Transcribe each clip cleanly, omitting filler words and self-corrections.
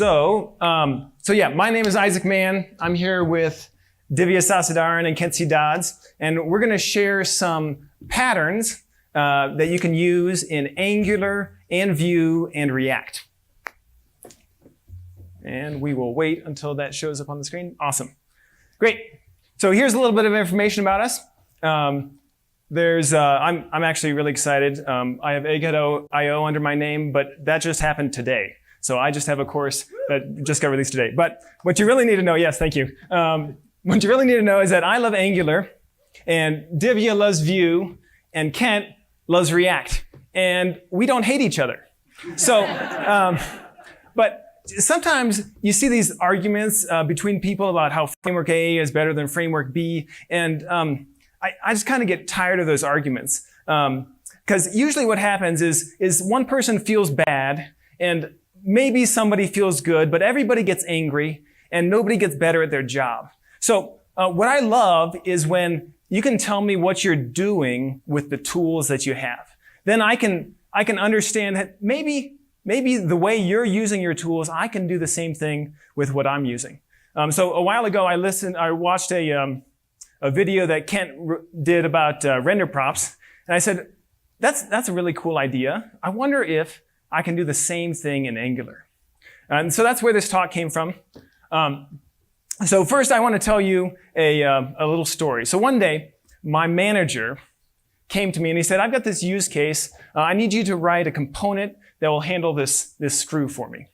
So yeah, my name is Isaac Mann. I'm here with Divya Sasidharan and Dodds, and we're going to share some patterns that you can use in Angular and Vue and React. And we will wait until that shows up on the screen. Awesome. Great. So here's a little bit of information about us. I'm actually really excited. I have Egghead.io under my name, but that just happened today. So I just have a course that just got released today. But what you really need to know, yes, thank you. What you really need to know is that I love Angular, and Divya loves Vue, and Kent loves React. And we don't hate each other. So, but sometimes you see these arguments between people about how framework A is better than framework B. And I just kind of get tired of those arguments. Because usually what happens is one person feels bad, and maybe somebody feels good, but everybody gets angry, and nobody gets better at their job. So what I love is when you can tell me what you're doing with the tools that you have. Then I can understand that maybe the way you're using your tools, I can do the same thing with what I'm using. So a while ago, I watched a video that Kent did about render props, and I said, that's a really cool idea. I wonder if I can do the same thing in Angular. And so that's where this talk came from. So first, I want to tell you a little story. So one day, my manager came to me and he said, I've got this use case. I need you to write a component that will handle this screw for me.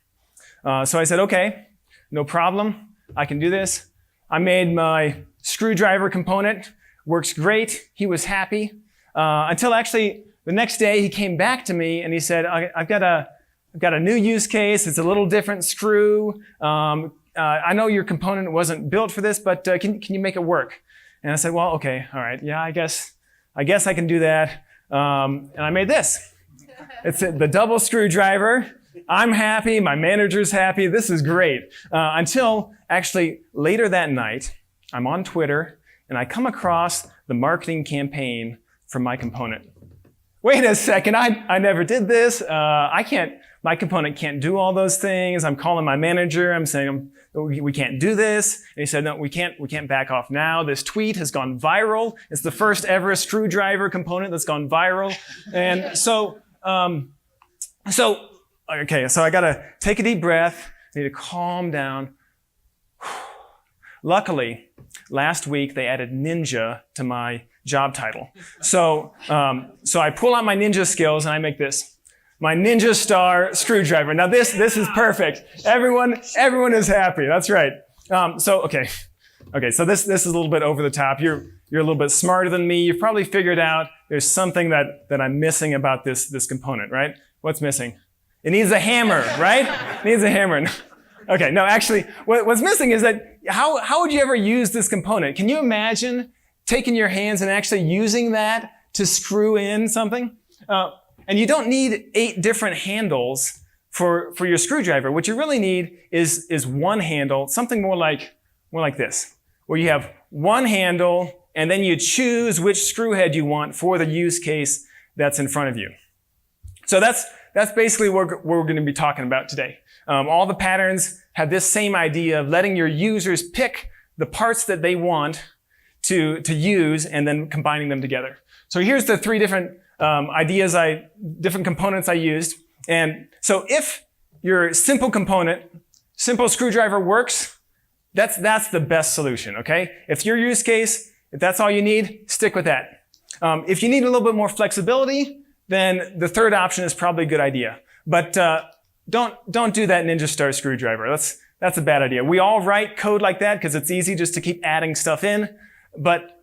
So I said, okay, no problem. I can do this. I made my screwdriver component. Works great. He was happy. Until actually the next day he came back to me and he said, I've got a new use case. It's a little different screw. I know your component wasn't built for this, but can you make it work? And I said, well, okay, all right. Yeah, I guess I can do that. And I made this. It's the double screwdriver. I'm happy. My manager's happy. This is great. Until actually later that night, I'm on Twitter and I come across the marketing campaign for my component. Wait a second. I never did this. My component can't do all those things. I'm calling my manager. I'm saying we can't do this. And he said, no, we can't back off now. This tweet has gone viral. It's the first ever screwdriver component that's gone viral. And so I gotta take a deep breath. I need to calm down. Luckily, last week they added Ninja to my job title. So I pull out my Ninja skills and I make this. My Ninja Star screwdriver. Now this is perfect. Everyone is happy. That's right. So this is a little bit over the top. You're a little bit smarter than me. You've probably figured out there's something that I'm missing about this component, right? What's missing? It needs a hammer, right? It needs a hammer. Okay, no, actually, what's missing is that how would you ever use this component? Can you imagine taking your hands and actually using that to screw in something? And you don't need 8 different handles for your screwdriver. What you really need is one handle, something more like this, where you have one handle and then you choose which screw head you want for the use case that's in front of you. So that's basically what we're going to be talking about today. All the patterns have this same idea of letting your users pick the parts that they want to use and then combining them together. So here's the 3 different different components I used. And so if your simple screwdriver works, that's the best solution, okay? If your use case, if that's all you need, stick with that. If you need a little bit more flexibility, then the third option is probably a good idea. But don't do that Ninja Star screwdriver. That's a bad idea. We all write code like that because it's easy just to keep adding stuff in. But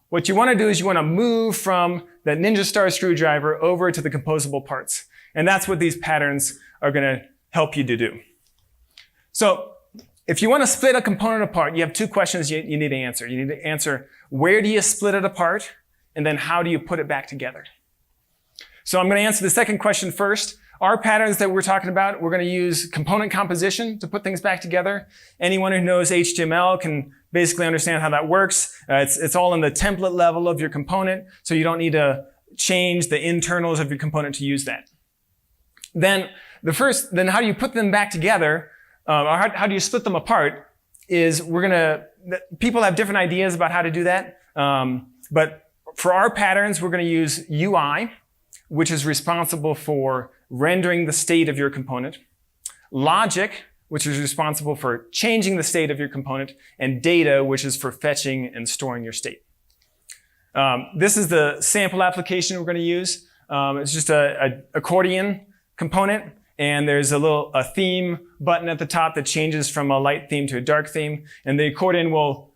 what you want to do is you want to move from that Ninja Star screwdriver over to the composable parts. And that's what these patterns are going to help you to do. So if you want to split a component apart, you have 2 questions you need to answer. You need to answer, where do you split it apart? And then how do you put it back together? So I'm going to answer the second question first. Our patterns that we're talking about, we're going to use component composition to put things back together. Anyone who knows HTML can basically understand how that works. It's all in the template level of your component, so you don't need to change the internals of your component to use that. Then how do you put them back together, or how do you split them apart? Is people have different ideas about how to do that, but for our patterns, we're going to use UI, which is responsible for rendering the state of your component, logic, which is responsible for changing the state of your component, and data, which is for fetching and storing your state. This is the sample application we're going to use. It's just an accordion component, and there's a theme button at the top that changes from a light theme to a dark theme, and the accordion will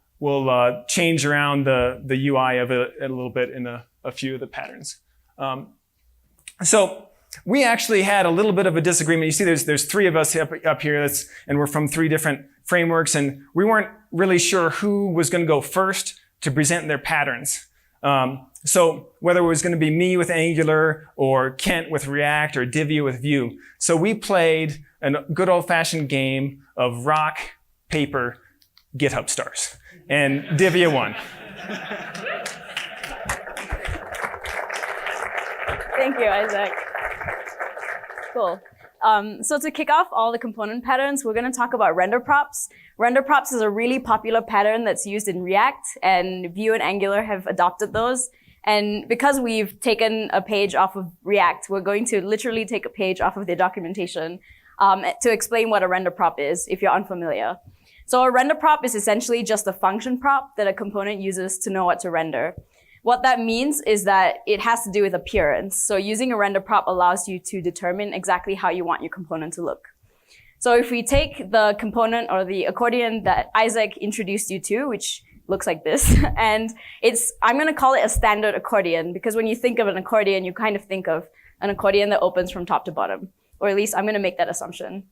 change around the UI of it a little bit in a few of the patterns. So we actually had a little bit of a disagreement. You see there's three of us up here, and we're from three different frameworks, and we weren't really sure who was going to go first to present their patterns. So whether it was going to be me with Angular or Kent with React or Divya with Vue. So we played a good old-fashioned game of rock, paper, GitHub stars. And Divya won. Thank you, Isaac. Cool. So to kick off all the component patterns, we're going to talk about render props. Render props is a really popular pattern that's used in React, and Vue and Angular have adopted those. And because we've taken a page off of React, we're going to literally take a page off of the documentation to explain what a render prop is, if you're unfamiliar. So a render prop is essentially just a function prop that a component uses to know what to render. What that means is that it has to do with appearance. So using a render prop allows you to determine exactly how you want your component to look. So if we take the component or the accordion that Isaac introduced you to, which looks like this, and I'm going to call it a standard accordion, because when you think of an accordion, you kind of think of an accordion that opens from top to bottom, or at least I'm going to make that assumption.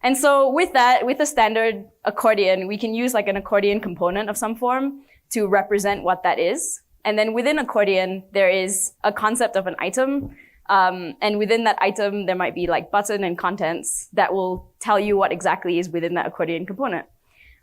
And so with a standard accordion, we can use like an accordion component of some form to represent what that is. And then within accordion, there is a concept of an item. And within that item, there might be like button and contents that will tell you what exactly is within that accordion component.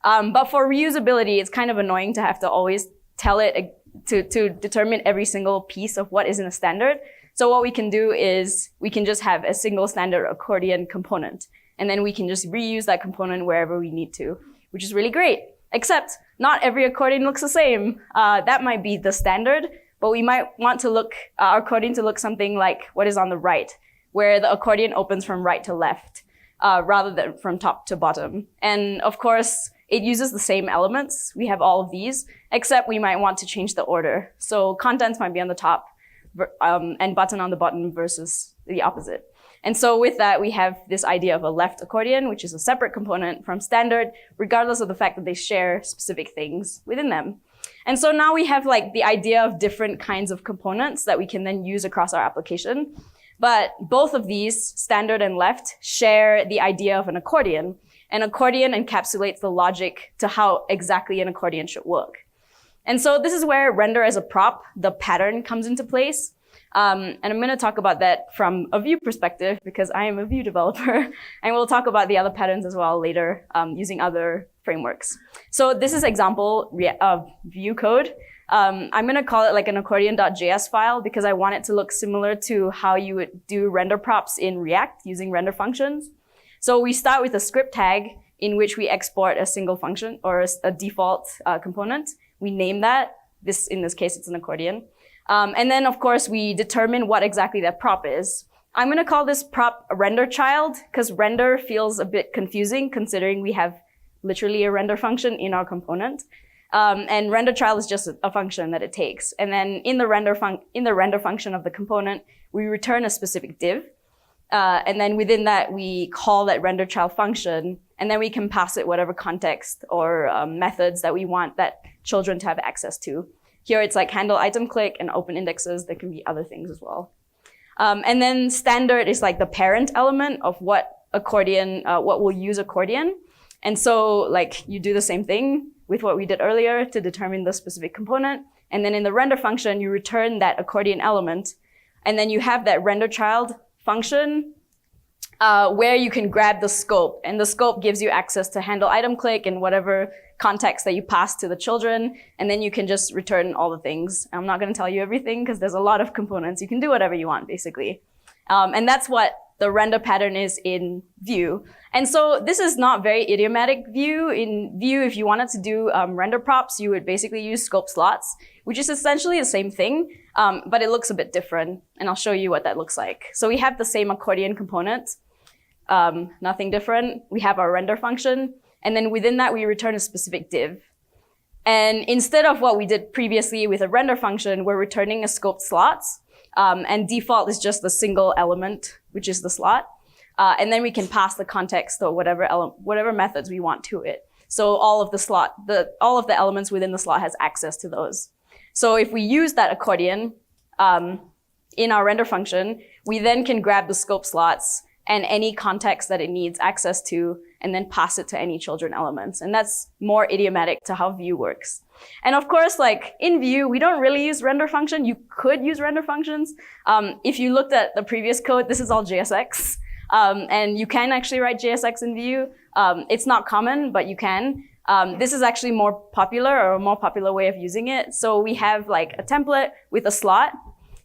But for reusability, it's kind of annoying to have to always tell it to determine every single piece of what is in a standard. So what we can do is we can just have a single standard accordion component. And then we can just reuse that component wherever we need to, which is really great. Except not every accordion looks the same. That might be the standard, but we might want to our accordion to look something like what is on the right, where the accordion opens from right to left, rather than from top to bottom. And of course, it uses the same elements. We have all of these, except we might want to change the order. So contents might be on the top, and button on the bottom versus the opposite. And so with that, we have this idea of a left accordion, which is a separate component from standard, regardless of the fact that they share specific things within them. And so now we have like the idea of different kinds of components that we can then use across our application. But both of these, standard and left, share the idea of an accordion. An accordion encapsulates the logic to how exactly an accordion should work. And so this is where render as a prop, the pattern, comes into place. And I'm going to talk about that from a Vue perspective because I am a Vue developer, and we'll talk about the other patterns as well later using other frameworks. So this is example of Vue code. I'm going to call it like an accordion.js file because I want it to look similar to how you would do render props in React using render functions. So we start with a script tag in which we export a single function or a default component. We name that. In this case, it's an accordion. And then, of course, we determine what exactly that prop is. I'm going to call this prop a render child because render feels a bit confusing considering we have literally a render function in our component. And render child is just a function that it takes. And then in the render function of the component, we return a specific div. And then within that, we call that render child function. And then we can pass it whatever context or methods that we want that children to have access to. Here it's like handle item click and open indexes. There can be other things as well. And then standard is like the parent element of what will use accordion. And so like you do the same thing with what we did earlier to determine the specific component. And then in the render function, you return that accordion element. And then you have that render child function where you can grab the scope. And the scope gives you access to handle item click and whatever context that you pass to the children. And then you can just return all the things. I'm not going to tell you everything because there's a lot of components. You can do whatever you want, basically. And that's what the render pattern is in Vue. And so this is not very idiomatic Vue. In Vue, if you wanted to do render props, you would basically use scope slots, which is essentially the same thing, but it looks a bit different. And I'll show you what that looks like. So we have the same accordion component, nothing different. We have our render function, and then within that, we return a specific div. And instead of what we did previously with a render function, we're returning a scoped slots, and default is just the single element, which is the slot. And then we can pass the context or whatever methods we want to it. So all of the elements within the slot has access to those. So if we use that accordion in our render function, we then can grab the scope slots and any context that it needs access to, and then pass it to any children elements. And that's more idiomatic to how Vue works. And of course, like in Vue, we don't really use render function. You could use render functions. If you looked at the previous code, this is all JSX. And you can actually write JSX in Vue. It's not common, but you can. This is actually more popular, or a more popular way of using it. So we have like a template with a slot,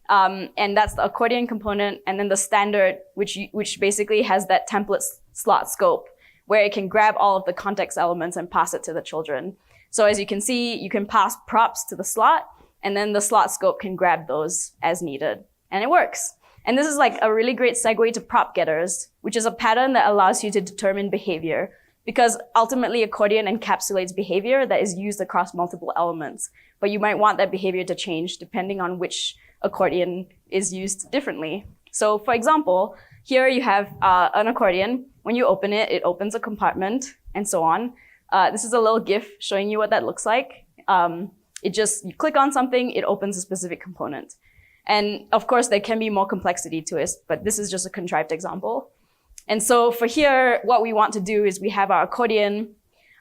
and that's the accordion component, and then the standard, which basically has that template slot scope, where it can grab all of the context elements and pass it to the children. So as you can see, you can pass props to the slot, and then the slot scope can grab those as needed, and it works. And this is like a really great segue to prop getters, which is a pattern that allows you to determine behavior, because ultimately accordion encapsulates behavior that is used across multiple elements. But you might want that behavior to change depending on which accordion is used differently. So for example, here you have an accordion. When you open it, it opens a compartment and so on. This is a little GIF showing you what that looks like. You click on something, it opens a specific component. And of course, there can be more complexity to it, but this is just a contrived example. And so for here, what we want to do is we have our accordion,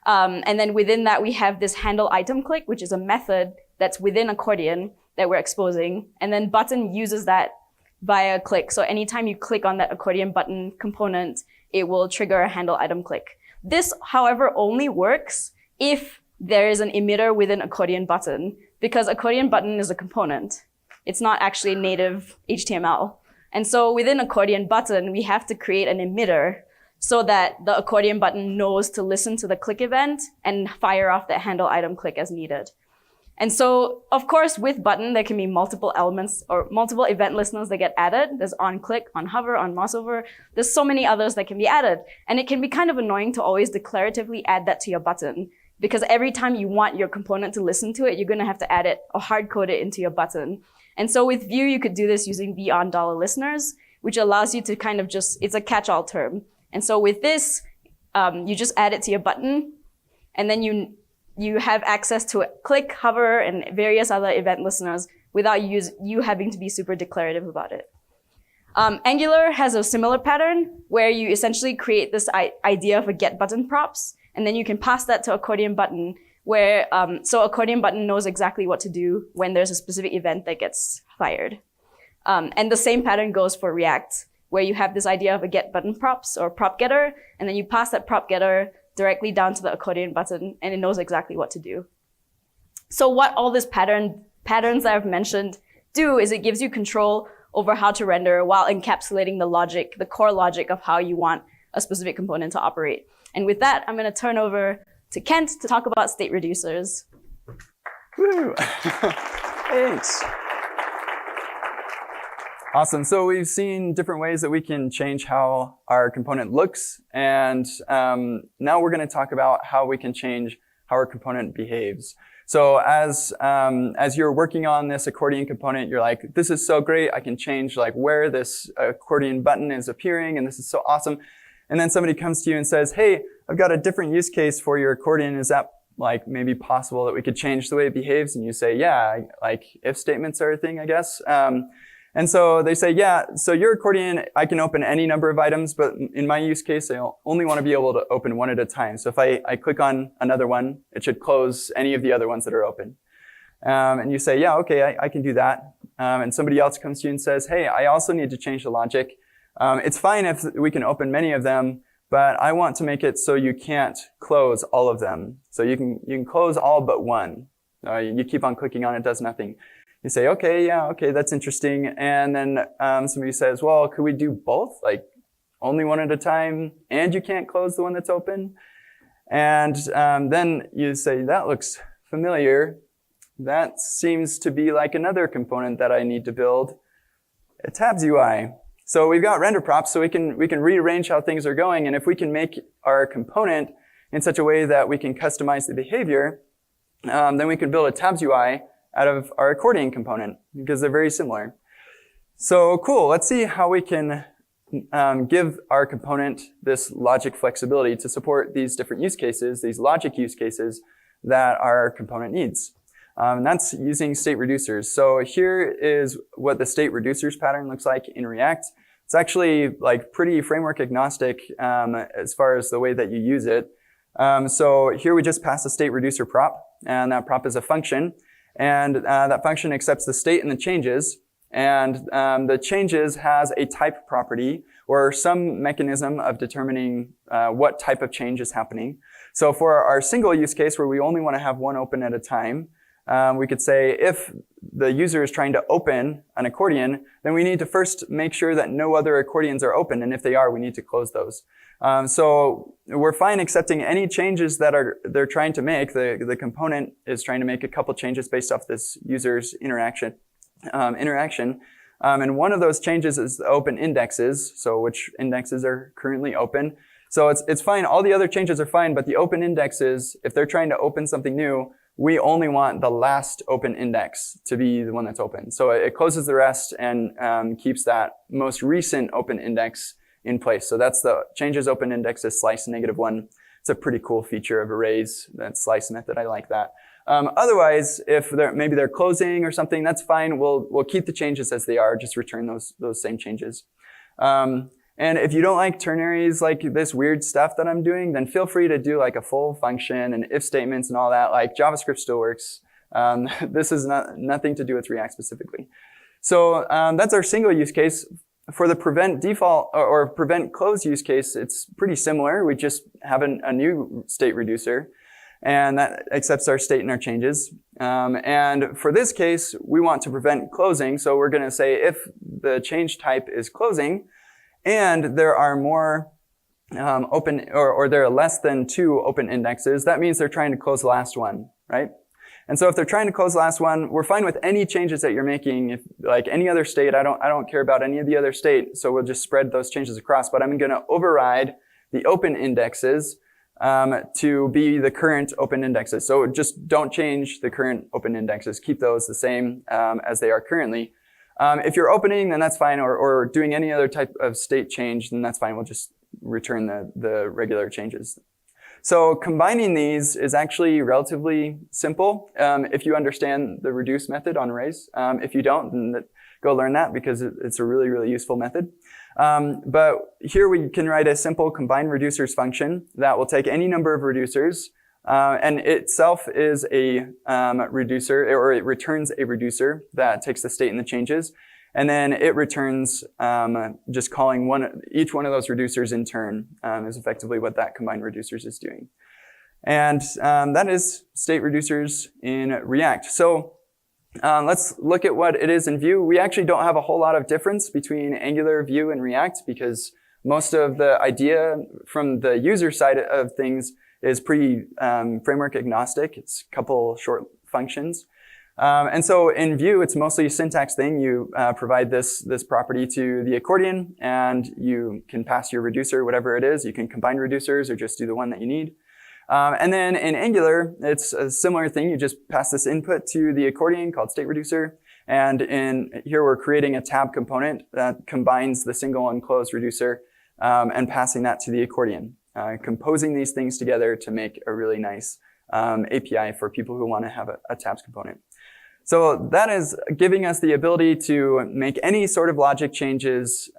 and then within that, we have this handle item click, which is a method that's within accordion that we're exposing. And then button uses that via click. So anytime you click on that accordion button component, it will trigger a handle item click. This, however, only works if there is an emitter within accordion button, because accordion button is a component. It's not actually native HTML. And so within accordion button, we have to create an emitter so that the accordion button knows to listen to the click event and fire off that handle item click as needed. And so, of course, with button, there can be multiple elements or multiple event listeners that get added. There's on click, on hover, on mouse over. There's so many others that can be added. And it can be kind of annoying to always declaratively add that to your button, because every time you want your component to listen to it, you're going to have to add it or hard code it into your button. And so with Vue, you could do this using $listeners, which allows you to kind of it's a catch-all term. And so with this, you just add it to your button, and then you have access to click, hover, and various other event listeners without you having to be super declarative about it. Angular has a similar pattern where you essentially create this idea of a get button props, and then you can pass that to accordion button, where so accordion button knows exactly what to do when there's a specific event that gets fired. And the same pattern goes for React, where you have this idea of a get button props or prop getter, and then you pass that prop getter directly down to the accordion button, and it knows exactly what to do. So what all these patterns that I've mentioned do is it gives you control over how to render while encapsulating the core logic of how you want a specific component to operate. And with that, I'm going to turn over to Kent to talk about state reducers. Woo! Thanks. Awesome. So we've seen different ways that we can change how our component looks. And now we're going to talk about how we can change how our component behaves. So as you're working on this accordion component, you're like, this is so great. I can change like where this accordion button is appearing, and this is so awesome. And then somebody comes to you and says, hey, I've got a different use case for your accordion. Is that like maybe possible that we could change the way it behaves? And you say, yeah, like if statements are a thing, I guess. And so they say, yeah, so your accordion, I can open any number of items, but in my use case, I only want to be able to open one at a time. So if I click on another one, it should close any of the other ones that are open. And you say, yeah, okay, I can do that. And somebody else comes to you and says, hey, I also need to change the logic. It's fine if we can open many of them, but I want to make it so you can't close all of them. So you can close all but one. You keep on clicking on it, does nothing. You say, okay, yeah, okay, that's interesting. And then somebody says, well, could we do both? Like, only one at a time, and you can't close the one that's open. And then you say, that looks familiar. That seems to be like another component that I need to build, a tabs UI. So we've got render props, so we can rearrange how things are going. And if we can make our component in such a way that we can customize the behavior, then we can build a tabs UI out of our accordion component, because they're very similar. So cool, let's see how we can give our component this logic flexibility to support these different use cases, these logic use cases that our component needs. And that's using state reducers. So here is what the state reducers pattern looks like in React. It's actually like pretty framework agnostic as far as the way that you use it. So here we just pass a state reducer prop, and that prop is a function. And that function accepts the state and the changes. And the changes has a type property or some mechanism of determining what type of change is happening. So for our single use case where we only want to have one open at a time, we could say if the user is trying to open an accordion, then we need to first make sure that no other accordions are open. And if they are, we need to close those. So we're fine accepting any changes that they're trying to make. The component is trying to make a couple changes based off this user's interaction. And one of those changes is the open indexes, so which indexes are currently open. So it's fine. All the other changes are fine, but the open indexes, if they're trying to open something new, we only want the last open index to be the one that's open. So it closes the rest and keeps that most recent open index in place. So that's the changes open index is slice -1. It's a pretty cool feature of arrays, that slice method. I like that. Otherwise, if maybe they're closing or something, that's fine. We'll keep the changes as they are, just return those same changes. And if you don't like ternaries, like this weird stuff that I'm doing, then feel free to do like a full function and if statements and all that. Like JavaScript still works. This is nothing to do with React specifically. So that's our single use case. For the prevent default or prevent close use case, it's pretty similar. We just have a new state reducer, and that accepts our state and our changes. And for this case, we want to prevent closing. So we're going to say if the change type is closing, and there are more open, or there are less than 2 open indexes, that means they're trying to close the last one, right? And so if they're trying to close the last one, we're fine with any changes that you're making. If like any other state, I don't care about any of the other state, so we'll just spread those changes across. But I'm going to override the open indexes to be the current open indexes. So just don't change the current open indexes. Keep those the same as they are currently. If you're opening, then that's fine, or doing any other type of state change, then that's fine. We'll just return the regular changes. So combining these is actually relatively simple if you understand the reduce method on arrays. If you don't, then go learn that because it's a really, really useful method. But here we can write a simple combine reducers function that will take any number of reducers, and itself is a reducer, or it returns a reducer that takes the state and the changes. And then it returns just calling each one of those reducers in turn is effectively what that combined reducers is doing. And that is state reducers in React. So let's look at what it is in Vue. We actually don't have a whole lot of difference between Angular, Vue, and React because most of the idea from the user side of things is pretty framework agnostic. It's a couple short functions. And so in Vue, it's mostly a syntax thing. You provide this property to the accordion, and you can pass your reducer, whatever it is. You can combine reducers or just do the one that you need. And then in Angular, it's a similar thing. You just pass this input to the accordion called state reducer. And here we're creating a tab component that combines the single and close reducer and passing that to the accordion, composing these things together to make a really nice API for people who want to have a tabs component. So that is giving us the ability to make any sort of logic changes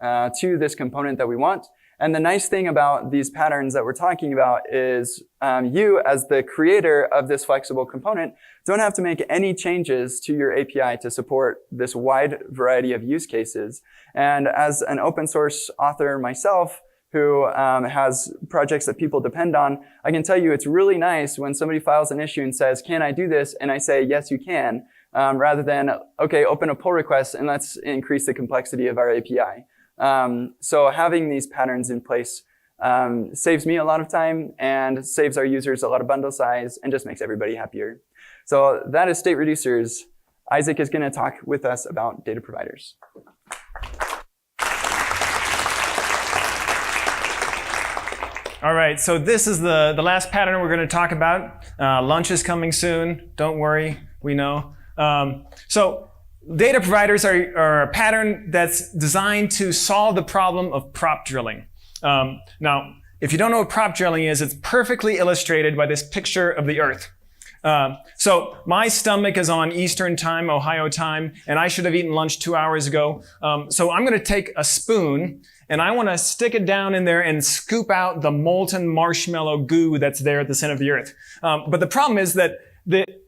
to this component that we want. And the nice thing about these patterns that we're talking about is you, as the creator of this flexible component, don't have to make any changes to your API to support this wide variety of use cases. And as an open source author myself, who has projects that people depend on, I can tell you it's really nice when somebody files an issue and says, can I do this? And I say, yes, you can. Rather than, okay, open a pull request and let's increase the complexity of our API. So having these patterns in place saves me a lot of time and saves our users a lot of bundle size and just makes everybody happier. So that is state reducers. Isaac is going to talk with us about data providers. All right, so this is the last pattern we're going to talk about. Lunch is coming soon. Don't worry, we know. So data providers are a pattern that's designed to solve the problem of prop drilling. Now, if you don't know what prop drilling is, it's perfectly illustrated by this picture of the Earth. So my stomach is on Eastern time, Ohio time, and I should have eaten lunch 2 hours ago. So I'm going to take a spoon and I want to stick it down in there and scoop out the molten marshmallow goo that's there at the center of the Earth. But the problem is that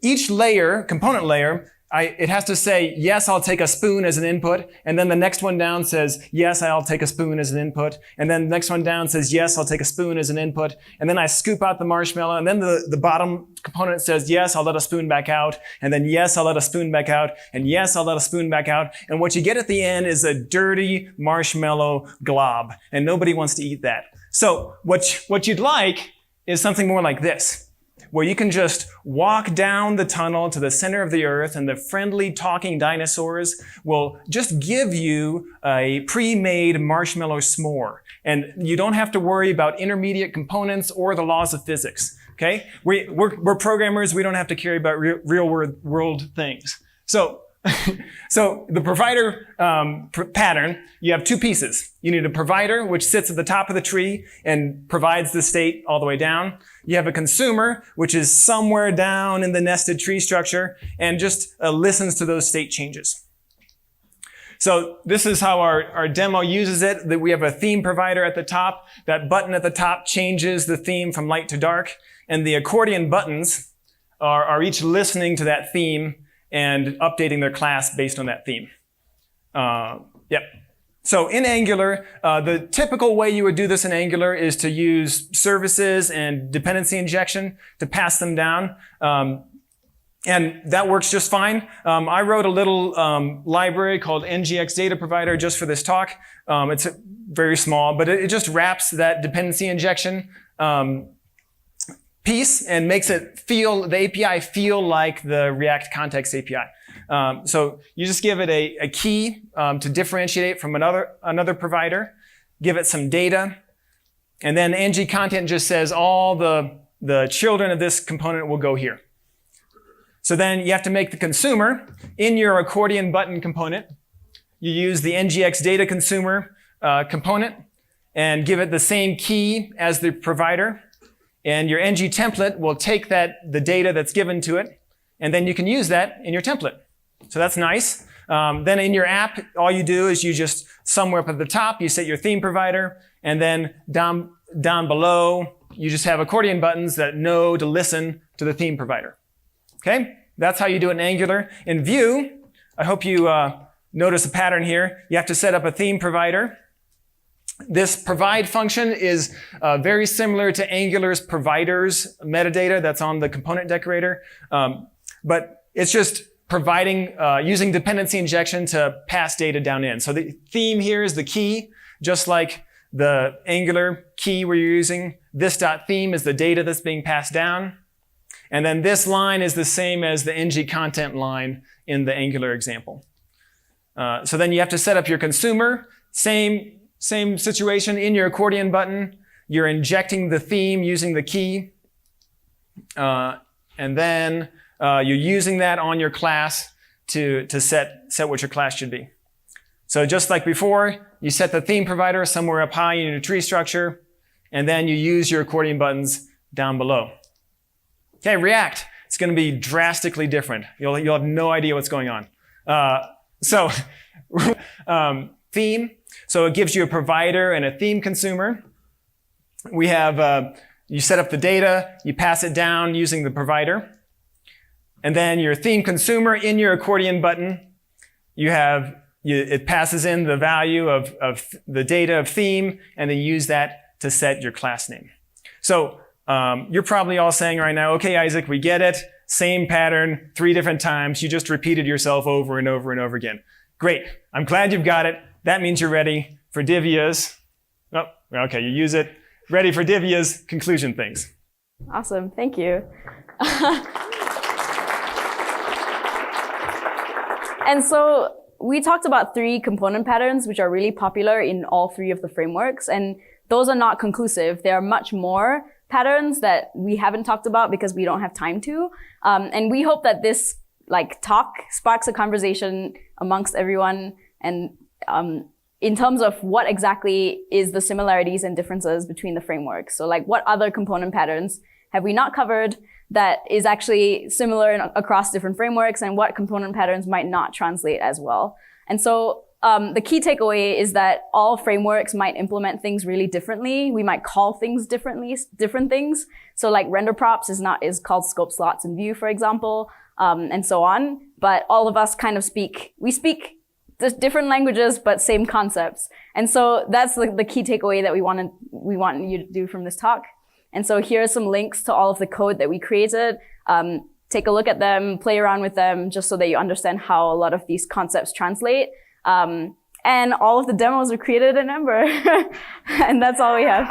each layer, component layer, it has to say, yes, I'll take a spoon as an input. And then the next one down says, yes, I'll take a spoon as an input. And then the next one down says, yes, I'll take a spoon as an input. And then I scoop out the marshmallow. And then the bottom component says, yes, I'll let a spoon back out. And then, yes, I'll let a spoon back out. And yes, I'll let a spoon back out. And what you get at the end is a dirty marshmallow glob. And nobody wants to eat that. So what you'd like is something more like this, where you can just walk down the tunnel to the center of the Earth and the friendly talking dinosaurs will just give you a pre-made marshmallow s'more. And you don't have to worry about intermediate components or the laws of physics. Okay? We're programmers. We don't have to care about real world things. So the provider pattern, you have two pieces. You need a provider, which sits at the top of the tree and provides the state all the way down. You have a consumer, which is somewhere down in the nested tree structure and just listens to those state changes. So this is how our demo uses it, that we have a theme provider at the top. That button at the top changes the theme from light to dark. And the accordion buttons are each listening to that theme and updating their class based on that theme. Yep. So in Angular, the typical way you would do this in Angular is to use services and dependency injection to pass them down. And that works just fine. I wrote a little library called NGX Data Provider just for this talk. It's very small, but it just wraps that dependency injection piece and makes it the API feel like the React Context API. So you just give it a key to differentiate it from another provider, give it some data, and then ng content just says all the children of this component will go here. So then you have to make the consumer in your accordion button component. You use the ngx data consumer component and give it the same key as the provider. And your ng template will take the data that's given to it, and then you can use that in your template. So that's nice. Then in your app, all you do is you just, somewhere up at the top, you set your theme provider, and then down below, you just have accordion buttons that know to listen to the theme provider. Okay? That's how you do it in Angular. In Vue, I hope you notice a pattern here. You have to set up a theme provider. This provide function is very similar to Angular's providers metadata that's on the component decorator. But it's just providing, using dependency injection to pass data down in. So the theme here is the key, just like the Angular key we're using. This.theme is the data that's being passed down. And then this line is the same as the ng content line in the Angular example. So then you have to set up your consumer, same situation in your accordion button. You're injecting the theme using the key. And then you're using that on your class to set what your class should be. So just like before, you set the theme provider somewhere up high in your tree structure, and then you use your accordion buttons down below. Okay, React, it's going to be drastically different. You'll have no idea what's going on. Theme. So it gives you a provider and a theme consumer. We have, you set up the data, you pass it down using the provider. And then your theme consumer in your accordion button, it passes in the value of the data of theme, and then you use that to set your class name. So you're probably all saying right now, okay, Isaac, we get it. Same pattern, 3 different times. You just repeated yourself over and over and over again. Great. I'm glad you've got it. that means you're ready for Divya's, oh, okay, you use it, ready for Divya's conclusion things. Awesome, thank you. And so we talked about 3 component patterns, which are really popular in all 3 of the frameworks. And those are not conclusive. There are much more patterns that we haven't talked about because we don't have time to. And we hope that this talk sparks a conversation amongst everyone and in terms of what exactly is the similarities and differences between the frameworks. So what other component patterns have we not covered that is actually similar across different frameworks, and what component patterns might not translate as well. And so the key takeaway is that all frameworks might implement things really differently. We might call things different things. So render props is called scope slots in Vue, for example, and so on. But all of us kind of speak different languages, but same concepts. And so that's the key takeaway that we want you to do from this talk. And so here are some links to all of the code that we created. Take a look at them, play around with them, just so that you understand how a lot of these concepts translate. And all of the demos are created in Ember. And that's all we have.